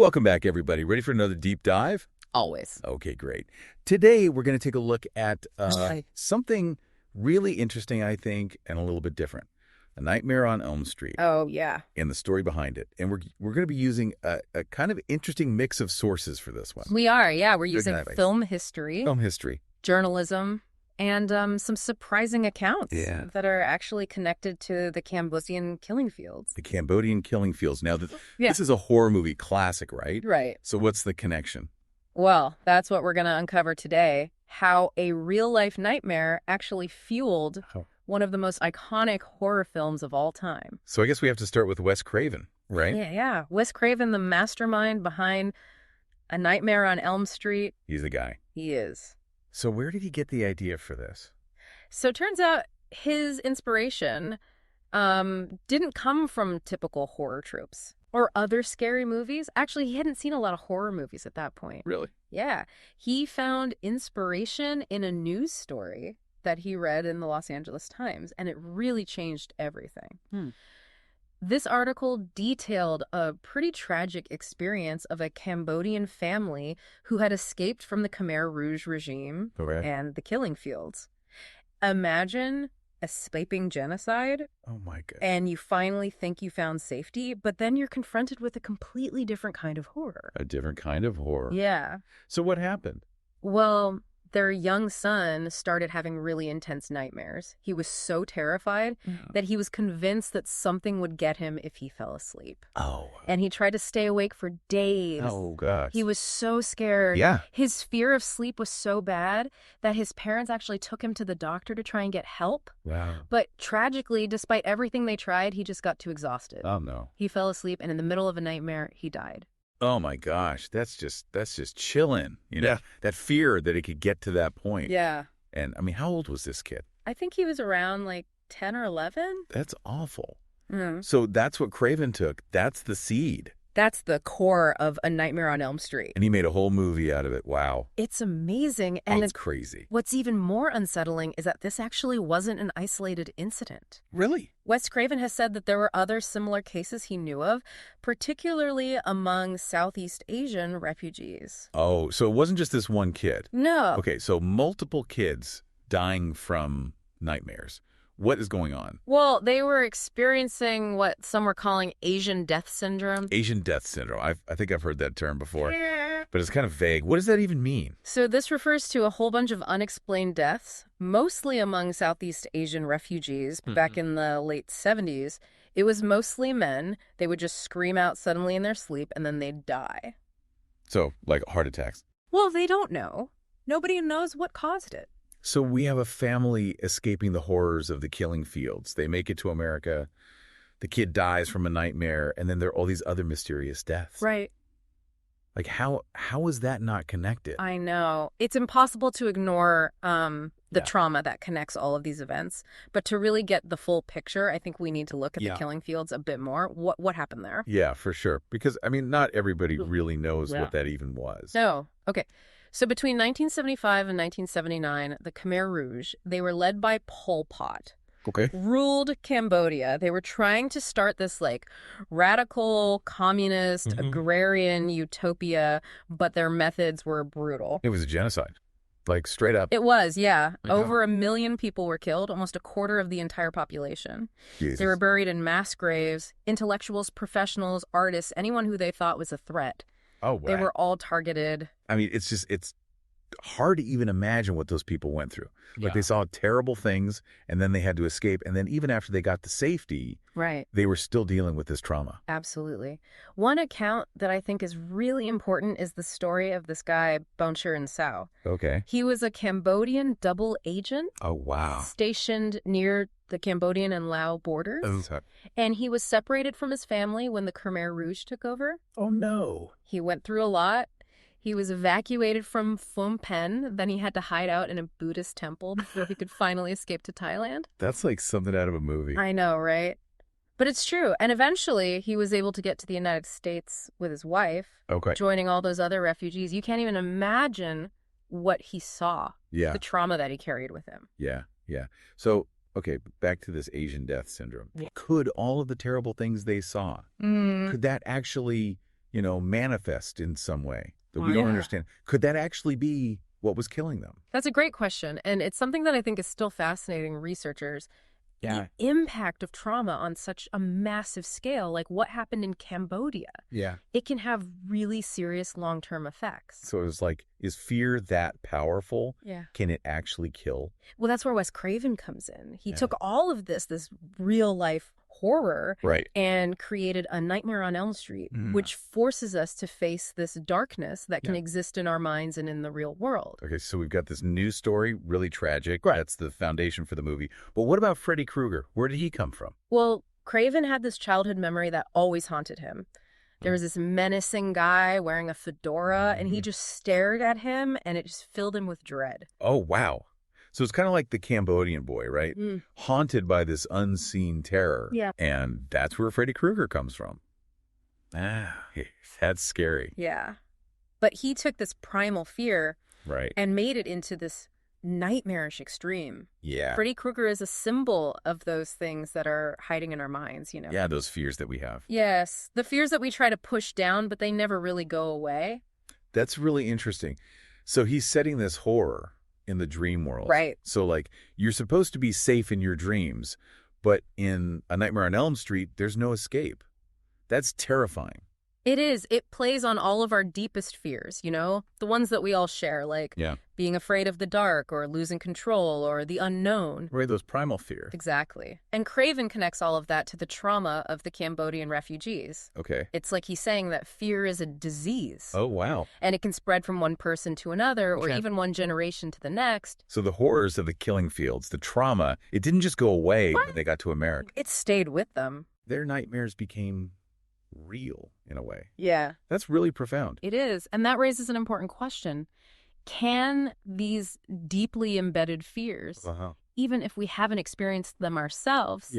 Welcome back, everybody. Ready for another deep dive? Always. Okay, great. Today, we're going to take a look at something really interesting, I think, and a little bit different. A Nightmare on Elm Street. Oh, yeah. And the story behind it. And we're going to be using a kind of interesting mix of sources for this one. We are, yeah. We're using film history, journalism, and some surprising accounts that are actually connected to the Cambodian killing fields. The Cambodian killing fields. Now, this is a horror movie classic, right? Right. So what's the connection? Well, that's what we're going to uncover today. How a real-life nightmare actually fueled one of the most iconic horror films of all time. So I guess we have to start with Wes Craven, right? Yeah. Wes Craven, the mastermind behind A Nightmare on Elm Street. He's the guy. He is. So where did he get the idea for this? So it turns out his inspiration didn't come from typical horror tropes or other scary movies. Actually, he hadn't seen a lot of horror movies at that point. Really? Yeah. He found inspiration in a news story that he read in the Los Angeles Times, and it really changed everything. This article detailed a pretty tragic experience of a Cambodian family who had escaped from the Khmer Rouge regime and the killing fields. Imagine escaping genocide. Oh my God. And you finally think you found safety, but then you're confronted with a completely different kind of horror. A different kind of horror. Yeah. So what happened? Well, their young son started having really intense nightmares. He was so terrified that he was convinced that something would get him if he fell asleep. Oh. And he tried to stay awake for days. Oh, gosh. He was so scared. Yeah. His fear of sleep was so bad that his parents actually took him to the doctor to try and get help. Wow. But tragically, despite everything they tried, he just got too exhausted. Oh, no. He fell asleep, and in the middle of a nightmare, he died. Oh my gosh, that's just chilling. You know, that fear that it could get to that point. Yeah. And I mean, how old was this kid? I think he was around like 10 or 11. That's awful. So that's what Craven took. That's the seed. That's the core of A Nightmare on Elm Street. And he made a whole movie out of it. Wow. It's amazing. And it's crazy. What's even more unsettling is that this actually wasn't an isolated incident. Really? Wes Craven has said that there were other similar cases he knew of, particularly among Southeast Asian refugees. Oh, so it wasn't just this one kid. No. Okay, so multiple kids dying from nightmares. What is going on? Well, they were experiencing what some were calling Asian death syndrome. Asian death syndrome. I think I've heard that term before, but it's kind of vague. What does that even mean? So this refers to a whole bunch of unexplained deaths, mostly among Southeast Asian refugees back in the late 70s. It was mostly men. They would just scream out suddenly in their sleep, and then they'd die. So, like heart attacks? Well, they don't know. Nobody knows what caused it. So we have a family escaping the horrors of the killing fields. They make it to America. The kid dies from a nightmare, and then there are all these other mysterious deaths. Right. Like, how is that not connected? I know. It's impossible to ignore the trauma that connects all of these events. But to really get the full picture, I think we need to look at the killing fields a bit more. What happened there? Yeah, for sure. Because, I mean, not everybody really knows what that even was. No. Okay. So between 1975 and 1979, the Khmer Rouge, they were led by Pol Pot. Okay. Ruled Cambodia. They were trying to start this like radical, communist, agrarian utopia, but their methods were brutal. It was a genocide. Like straight up. It was, yeah. Over 1 million people were killed, almost a quarter of the entire population. Jesus. They were buried in mass graves, intellectuals, professionals, artists, anyone who they thought was a threat. Oh, wow. They were all targeted. I mean, it's hard to even imagine what those people went through. Like they saw terrible things, and then they had to escape. And then even after they got to safety, they were still dealing with this trauma. Absolutely. One account that I think is really important is the story of this guy, Bonchir Sao. Okay. He was a Cambodian double agent. Oh, wow. Stationed near the Cambodian and Lao borders. And he was separated from his family when the Khmer Rouge took over. Oh, no. He went through a lot. He was evacuated from Phnom Penh. Then he had to hide out in a Buddhist temple before he could finally escape to Thailand. That's like something out of a movie. I know, right? But it's true. And eventually he was able to get to the United States with his wife, joining all those other refugees. You can't even imagine what he saw, the trauma that he carried with him. Yeah. So, okay, back to this Asian death syndrome. Could all of the terrible things they saw, could that actually manifest in some way that we don't understand. Could that actually be what was killing them? That's a great question. And it's something that I think is still fascinating researchers. The impact of trauma on such a massive scale, like what happened in Cambodia. Yeah. It can have really serious long-term effects. So it was like, is fear that powerful? Yeah. Can it actually kill? Well, that's where Wes Craven comes in. He took all of this real-life horror and created A Nightmare on Elm Street, which forces us to face this darkness that can exist in our minds and in the real world. Okay, so we've got this news story, really tragic. Right. That's the foundation for the movie. But what about Freddy Krueger? Where did he come from? Well, Craven had this childhood memory that always haunted him. There was this menacing guy wearing a fedora, and he just stared at him, and it just filled him with dread. Oh, wow. So it's kind of like the Cambodian boy, right? Haunted by this unseen terror. Yeah. And that's where Freddy Krueger comes from. That's scary. Yeah. But he took this primal fear and made it into this nightmarish extreme. Yeah. Freddy Krueger is a symbol of those things that are hiding in our minds, Yeah, those fears that we have. Yes. The fears that we try to push down, but they never really go away. That's really interesting. So he's setting this horror in the dream world. Right. So, like, you're supposed to be safe in your dreams, but in A Nightmare on Elm Street, there's no escape. That's terrifying. It is. It plays on all of our deepest fears, the ones that we all share, like being afraid of the dark or losing control or the unknown. Right, those primal fears. Exactly. And Craven connects all of that to the trauma of the Cambodian refugees. Okay. It's like he's saying that fear is a disease. Oh, wow. And it can spread from one person to another or even one generation to the next. So the horrors of the killing fields, the trauma, it didn't just go away when they got to America. It stayed with them. Their nightmares became real in a way. Yeah. That's really profound. It is. And that raises an important question. Can these deeply embedded fears, even if we haven't experienced them ourselves,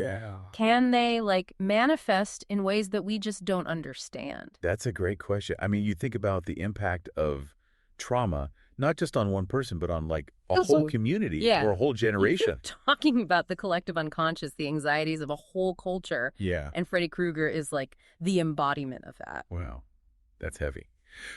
can they manifest in ways that we just don't understand? That's a great question. I mean, you think about the impact of trauma, not just on one person, but on a whole community or a whole generation. Talking about the collective unconscious, the anxieties of a whole culture. Yeah. And Freddy Krueger is the embodiment of that. Wow. That's heavy.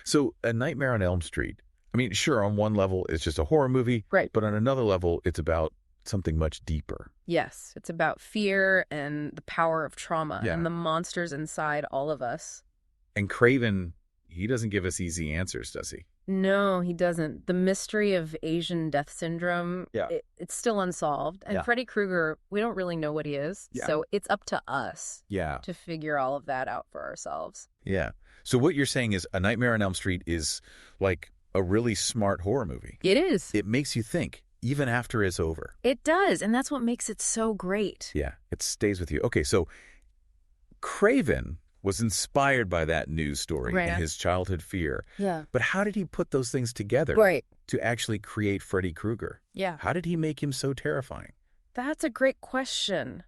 So A Nightmare on Elm Street, I mean, sure, on one level, it's just a horror movie. Right. But on another level, it's about something much deeper. Yes. It's about fear and the power of trauma and the monsters inside all of us. And Craven, he doesn't give us easy answers, does he? No, he doesn't. The mystery of Asian death syndrome, it's still unsolved. And Freddy Krueger, we don't really know what he is. Yeah. So it's up to us to figure all of that out for ourselves. Yeah. So what you're saying is A Nightmare on Elm Street is like a really smart horror movie. It is. It makes you think, even after it's over. It does. And that's what makes it so great. Yeah. It stays with you. Okay, so Craven was inspired by that news story and his childhood fear. Yeah. But how did he put those things together to actually create Freddy Krueger? Yeah. How did he make him so terrifying? That's a great question.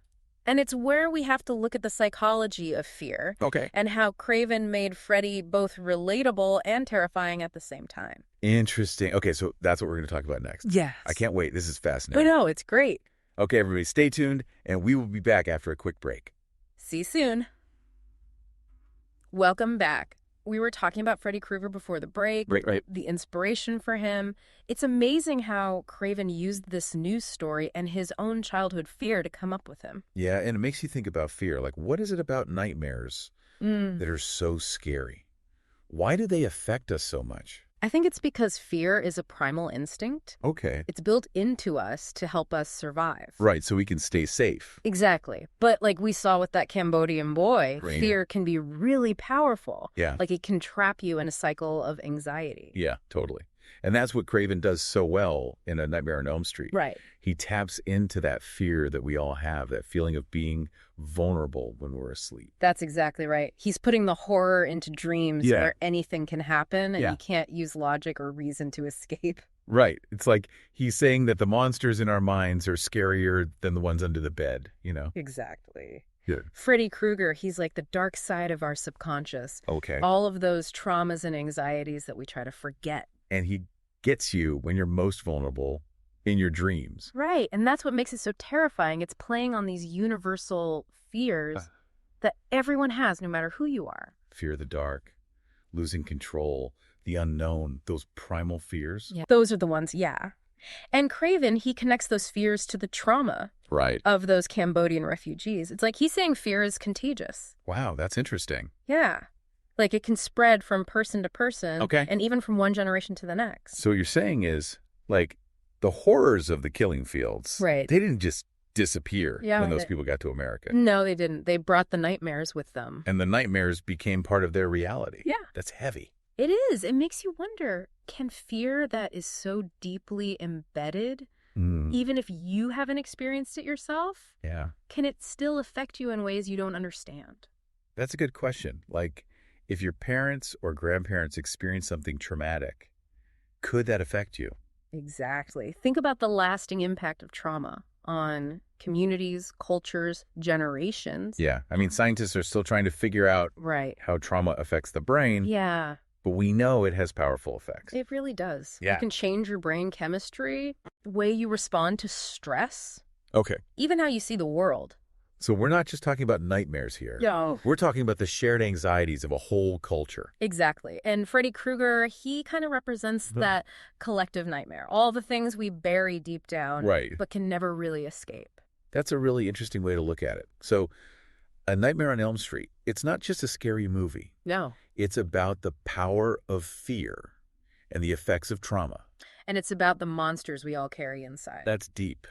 And it's where we have to look at the psychology of fear. Okay. And how Craven made Freddy both relatable and terrifying at the same time. Interesting. Okay, so that's what we're going to talk about next. Yes. I can't wait. This is fascinating. I know, it's great. Okay, everybody, stay tuned, and we will be back after a quick break. See you soon. Welcome back. We were talking about Freddy Krueger before the break. Right. The inspiration for him. It's amazing how Craven used this news story and his own childhood fear to come up with him. Yeah, and it makes you think about fear. Like, what is it about nightmares that are so scary? Why do they affect us so much? I think it's because fear is a primal instinct. Okay. It's built into us to help us survive. Right, so we can stay safe. Exactly. But like we saw with that Cambodian boy, fear can be really powerful. Yeah. Like it can trap you in a cycle of anxiety. Yeah, totally. And that's what Craven does so well in A Nightmare on Elm Street. Right. He taps into that fear that we all have, that feeling of being vulnerable when we're asleep. That's exactly right. He's putting the horror into dreams where anything can happen and you can't use logic or reason to escape. Right. It's like he's saying that the monsters in our minds are scarier than the ones under the bed, Exactly. Yeah. Freddy Krueger, he's like the dark side of our subconscious. Okay. All of those traumas and anxieties that we try to forget. And he gets you when you're most vulnerable in your dreams. Right. And that's what makes it so terrifying. It's playing on these universal fears that everyone has, no matter who you are. Fear of the dark. losing control, the unknown, those primal fears. Yeah, those are the ones, yeah. And Craven, he connects those fears to the trauma of those Cambodian refugees. It's like he's saying fear is contagious. Wow, that's interesting. Yeah. Like it can spread from person to person and even from one generation to the next. So what you're saying is, like, the horrors of the killing fields, they didn't just disappear when those people got to America. No, they didn't. They brought the nightmares with them. And the nightmares became part of their reality. Yeah. That's heavy. It is. It makes you wonder, can fear that is so deeply embedded, even if you haven't experienced it yourself, can it still affect you in ways you don't understand? That's a good question. Like, if your parents or grandparents experience something traumatic, could that affect you? Exactly. Think about the lasting impact of trauma on communities, cultures, generations. Yeah. I mean, scientists are still trying to figure out how trauma affects the brain. Yeah. But we know it has powerful effects. It really does. Yeah. You can change your brain chemistry, the way you respond to stress. Okay. Even how you see the world. So we're not just talking about nightmares here. No. We're talking about the shared anxieties of a whole culture. Exactly. And Freddy Krueger, he kind of represents that collective nightmare. All the things we bury deep down, but can never really escape. That's a really interesting way to look at it. So A Nightmare on Elm Street, it's not just a scary movie. No. It's about the power of fear and the effects of trauma. And it's about the monsters we all carry inside. That's deep.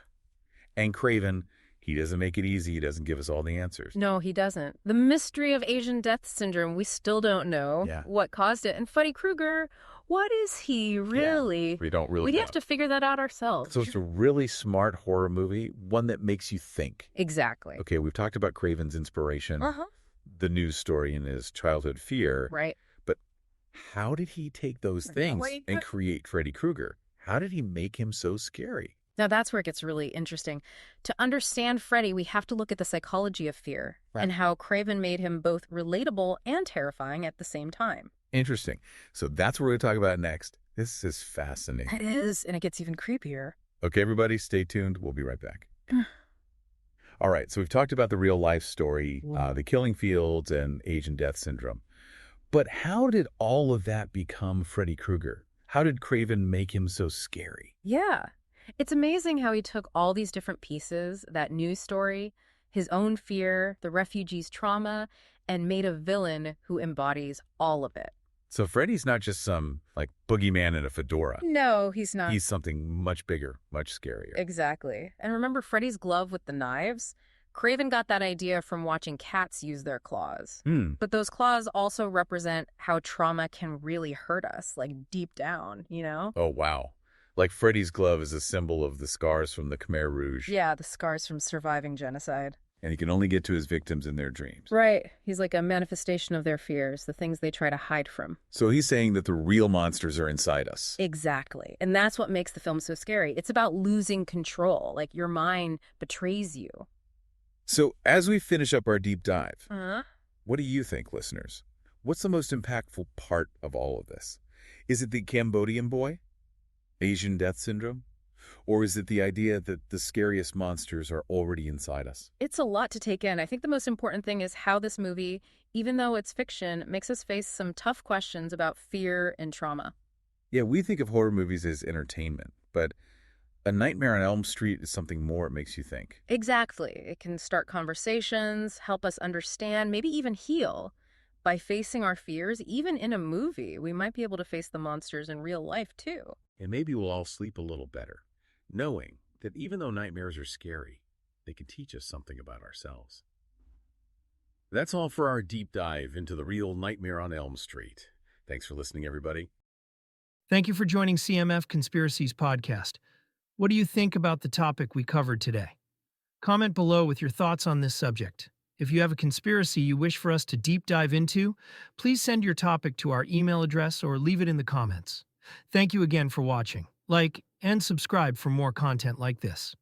And Craven, he doesn't make it easy. He doesn't give us all the answers. No, he doesn't. The mystery of Asian death syndrome, we still don't know what caused it. And Freddy Krueger, what is he really? We don't really know. We'd have to figure that out ourselves. So it's a really smart horror movie, one that makes you think. Exactly. Okay, we've talked about Craven's inspiration, the news story and his childhood fear. Right. But how did he take those things and create Freddy Krueger? How did he make him so scary? Now, that's where it gets really interesting. To understand Freddy, we have to look at the psychology of fear and how Craven made him both relatable and terrifying at the same time. Interesting. So that's what we're going to talk about next. This is fascinating. It is, and it gets even creepier. Okay, everybody, stay tuned. We'll be right back. All right, so we've talked about the real-life story, the killing fields, and Asian death syndrome. But how did all of that become Freddy Krueger? How did Craven make him so scary? Yeah. It's amazing how he took all these different pieces, that news story, his own fear, the refugees' trauma, and made a villain who embodies all of it. So Freddy's not just some, like, boogeyman in a fedora. No, he's not. He's something much bigger, much scarier. Exactly. And remember Freddy's glove with the knives? Craven got that idea from watching cats use their claws. But those claws also represent how trauma can really hurt us, like deep down, you know? Oh, wow. Like Freddy's glove is a symbol of the scars from the Khmer Rouge. Yeah, the scars from surviving genocide. And he can only get to his victims in their dreams. Right. He's like a manifestation of their fears, the things they try to hide from. So he's saying that the real monsters are inside us. Exactly. And that's what makes the film so scary. It's about losing control. Like your mind betrays you. So as we finish up our deep dive, what do you think, listeners? What's the most impactful part of all of this? Is it the Cambodian boy? Asian death syndrome? Or is it the idea that the scariest monsters are already inside us? It's a lot to take in. I think the most important thing is how this movie, even though it's fiction, makes us face some tough questions about fear and trauma. Yeah, we think of horror movies as entertainment, but A Nightmare on Elm Street is something more. It makes you think. Exactly. It can start conversations, help us understand, maybe even heal. By facing our fears, even in a movie, we might be able to face the monsters in real life, too. And maybe we'll all sleep a little better, knowing that even though nightmares are scary, they can teach us something about ourselves. That's all for our deep dive into the real Nightmare on Elm Street. Thanks for listening, everybody. Thank you for joining CMF Conspiracies podcast. What do you think about the topic we covered today? Comment below with your thoughts on this subject. If you have a conspiracy you wish for us to deep dive into, please send your topic to our email address or leave it in the comments. Thank you again for watching. Like and subscribe for more content like this.